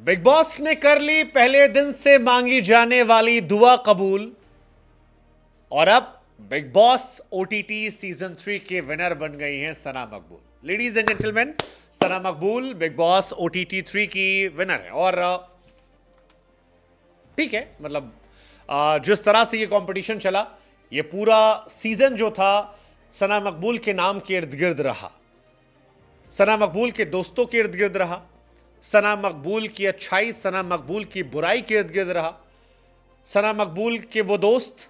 Big boss ने कर ली पहले दिन से मांगी जाने वाली दुआ कबूल और अब बिग बॉस ओटीटी सीजन 3 के विनर बन गई हैं सना मकबूल। Ladies and gentleman, Sana Maqbool big boss OTT 3 की विनर है। और ठीक है, मतलब जिस तरह से ये कंपटीशन चला, ये पूरा सीजन जो था सना मकबूल के नाम के इर्द गिर्द रहा, सना मकबूल के दोस्तों के इर्द गिर्द रहा, सना मकबूल की अच्छाई, सना मकबूल की बुराई के इर्द गिर्द रहा। सना मकबूल के वो दोस्त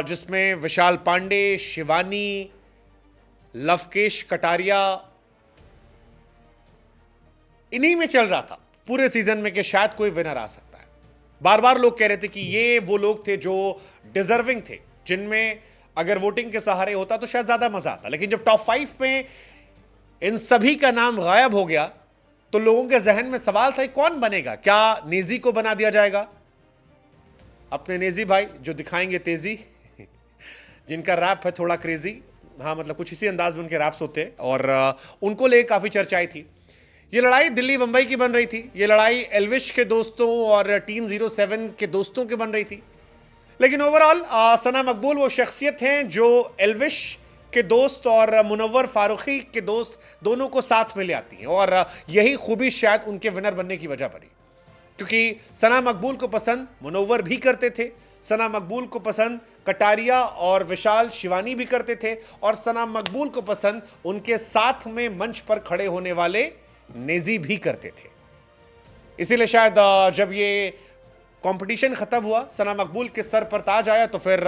जिसमें विशाल पांडे, शिवानी, लवकेश कटारिया, इन्हीं में चल रहा था पूरे सीजन में कि शायद कोई विनर आ सकता है। बार बार लोग कह रहे थे कि ये वो लोग थे जो डिजर्विंग थे, जिनमें अगर वोटिंग के सहारे होता तो शायद ज्यादा मजा आता। लेकिन जब टॉप 5 में इन सभी का नाम गायब हो गया तो लोगों के जहन में सवाल था कौन बनेगा। क्या नेजी को बना दिया जाएगा, अपने नेजी भाई जो दिखाएंगे तेजी जिनका रैप है थोड़ा क्रेजी, हाँ मतलब कुछ इसी अंदाज में उनके रैप्स होते हैं, और उनको लेकर काफी चर्चाएं थी। ये लड़ाई दिल्ली बंबई की बन रही थी, ये लड़ाई एल्विश के दोस्तों और टीम 07 के दोस्तों की बन रही थी। लेकिन ओवरऑल सना मकबूल वो शख्सियत हैं जो एल्विश के दोस्त और मुनव्वर फारूकी के दोस्त दोनों को साथ में ले आती हैं, और यही खूबी शायद उनके विनर बनने की वजह बनी। क्योंकि सना मकबूल को पसंद मुनव्वर भी करते थे, सना मकबूल को पसंद कटारिया और विशाल शिवानी भी करते थे, और सना मकबूल को पसंद उनके साथ में मंच पर खड़े होने वाले नेजी भी करते थे। इसीलिए शायद जब ये कंपटीशन खत्म हुआ, सना मकबूल के सर पर ताज आया, तो फिर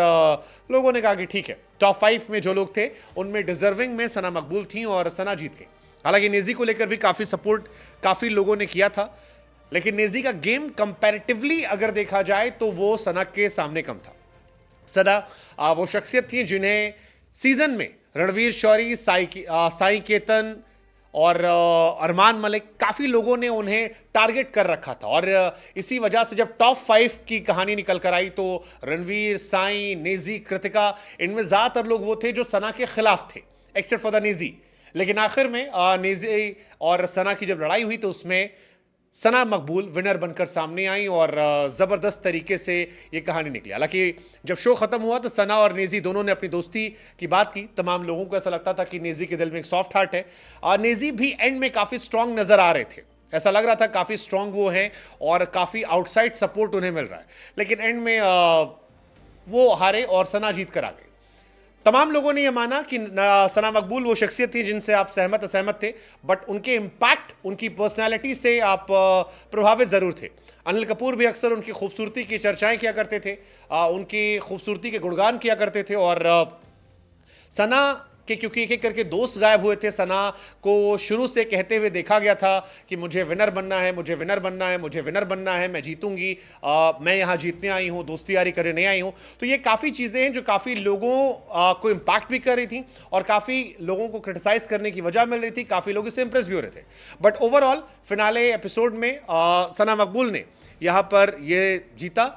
लोगों ने कहा कि ठीक है, टॉप 5 में जो लोग थे उनमें डिजर्विंग में सना मकबूल थी और सना जीत गई। हालांकि नेजी को लेकर भी काफी सपोर्ट काफी लोगों ने किया था, लेकिन नेजी का गेम कंपैरेटिवली अगर देखा जाए तो वो सना के सामने कम था। सना वो शख्सियत थी जिन्हें सीजन में रणवीर शौरी, साई केतन और अरमान मलिक, काफी लोगों ने उन्हें टारगेट कर रखा था, और इसी वजह से जब टॉप 5 की कहानी निकल कर आई तो रणवीर, साई, नेजी, कृतिका, इनमें ज्यादातर लोग वो थे जो सना के खिलाफ थे, एक्सेप्ट फॉर द नेजी। लेकिन आखिर में नेजी और सना की जब लड़ाई हुई तो उसमें सना मकबूल विनर बनकर सामने आई और ज़बरदस्त तरीके से ये कहानी निकली। हालांकि जब शो ख़त्म हुआ तो सना और नेजी दोनों ने अपनी दोस्ती की बात की। तमाम लोगों को ऐसा लगता था कि नेजी के दिल में एक सॉफ्ट हार्ट है, और नेजी भी एंड में काफ़ी स्ट्रांग नज़र आ रहे थे, ऐसा लग रहा था काफ़ी स्ट्रांग वो हैं और काफ़ी आउटसाइड सपोर्ट उन्हें मिल रहा है। लेकिन एंड में वो हारे और सना जीत कर आ गई। तमाम लोगों ने यह माना कि सना मकबूल वो शख्सियत थी जिनसे आप सहमत असहमत थे, बट उनके इम्पैक्ट, उनकी पर्सनालिटी से आप प्रभावित ज़रूर थे। अनिल कपूर भी अक्सर उनकी खूबसूरती की चर्चाएं किया करते थे, उनकी खूबसूरती के गुणगान किया करते थे, और सना कि क्योंकि एक एक करके दोस्त गायब हुए थे, सना को शुरू से कहते हुए देखा गया था कि मुझे विनर बनना है, मुझे विनर बनना है, मुझे विनर बनना है, मैं जीतूंगी, मैं यहाँ जीतने आई हूँ, दोस्ती यारी करने नहीं आई हूँ। तो ये काफ़ी चीज़ें हैं जो काफ़ी लोगों को इम्पैक्ट भी कर रही थी और काफ़ी लोगों को क्रिटिसाइज़ करने की वजह मिल रही थी, काफ़ी लोग इससे इंप्रेस भी हो रहे थे। बट ओवरऑल फिनाले एपिसोड में सना मकबूल ने यहाँ पर ये जीता।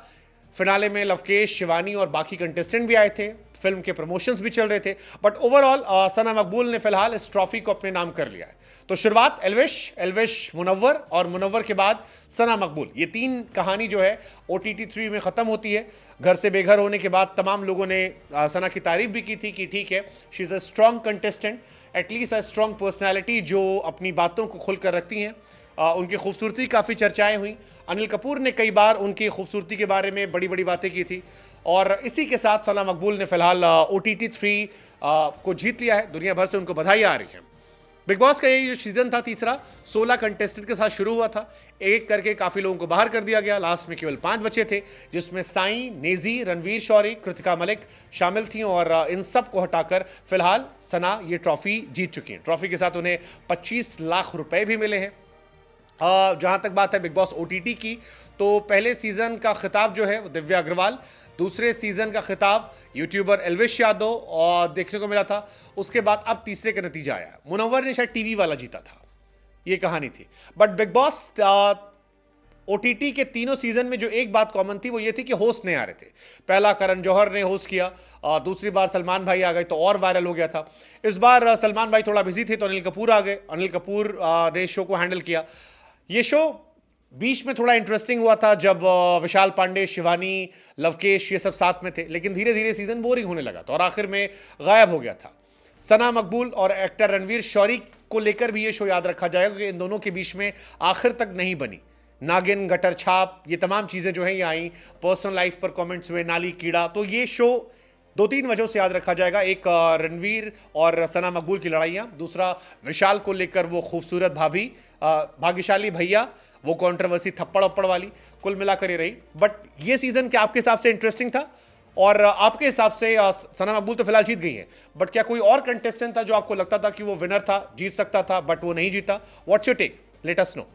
फिनाले में लवकेश, शिवानी और बाकी कंटेस्टेंट भी आए थे, फिल्म के प्रमोशंस भी चल रहे थे, बट ओवरऑल सना मकबूल ने फिलहाल इस ट्रॉफी को अपने नाम कर लिया है। तो शुरुआत एल्विश मुनव्वर और मुनव्वर के बाद सना मकबूल, ये 3 कहानी जो है OTT 3 में ख़त्म होती है। घर से बेघर होने के बाद तमाम लोगों ने सना की तारीफ भी की थी कि ठीक है, she is a strong contestant, at least a strong personality जो अपनी बातों को खुल कर रखती हैं। उनकी खूबसूरती काफ़ी चर्चाएं हुई। अनिल कपूर ने कई बार उनकी खूबसूरती के बारे में बड़ी बड़ी बातें की थी, और इसी के साथ सना मकबूल ने फिलहाल OTT 3 को जीत लिया है। दुनिया भर से उनको बधाई आ रही है। बिग बॉस का ये जो सीजन था तीसरा, 16 कंटेस्टेंट के साथ शुरू हुआ था, एक करके काफ़ी लोगों को बाहर कर दिया गया। लास्ट में केवल 5 बचे थे, जिसमें साई, नेजी, रणवीर शौरी, कृतिका मलिक शामिल थी, और इन सब को हटाकर फिलहाल सना ये ट्रॉफी जीत चुकी हैं। ट्रॉफी के साथ उन्हें 25 लाख रुपए भी मिले हैं। जहाँ तक बात है बिग बॉस OTT की, तो पहले सीज़न का खिताब जो है वो दिव्या अग्रवाल, दूसरे सीज़न का खिताब यूट्यूबर एल्विश यादव और देखने को मिला था। उसके बाद अब तीसरे का नतीजा आया, मुनव्वर ने शायद टीवी वाला जीता था, ये कहानी थी। बट बिग बॉस OTT के तीनों सीजन में जो एक बात कॉमन थी वो ये थी कि होस्ट नहीं आ रहे थे। पहला करण जौहर ने होस्ट किया, दूसरी बार सलमान भाई आ गए तो और वायरल हो गया था। इस बार सलमान भाई थोड़ा बिजी थे तो अनिल कपूर आ गए, अनिल कपूर ने शो को हैंडल किया। ये शो बीच में थोड़ा इंटरेस्टिंग हुआ था जब विशाल पांडे, शिवानी, लवकेश ये सब साथ में थे, लेकिन धीरे धीरे सीजन बोरिंग होने लगा था और आखिर में गायब हो गया था। सना मकबूल और एक्टर रणवीर शौरी को लेकर भी ये शो याद रखा जाएगा क्योंकि इन दोनों के बीच में आखिर तक नहीं बनी। नागिन, गटर छाप, ये तमाम चीज़ें जो हैं ये आई, पर्सनल लाइफ पर कमेंट्स हुए, नाली कीड़ा। तो ये शो 2-3 वजहों से याद रखा जाएगा। एक रणवीर और सना मकबूल की लड़ाइयाँ, दूसरा विशाल को लेकर वो खूबसूरत भाभी, भाग्यशाली भैया, वो कंट्रोवर्सी थप्पड़ वप्पड़ वाली, कुल मिलाकर ये रही। बट ये सीजन क्या आपके हिसाब से इंटरेस्टिंग था? और आपके हिसाब से सना मकबूल तो फिलहाल जीत गई है, बट क्या कोई और कंटेस्टेंट था जो आपको लगता था कि वो विनर था, जीत सकता था, बट वो नहीं जीता? What's your take? Let us no.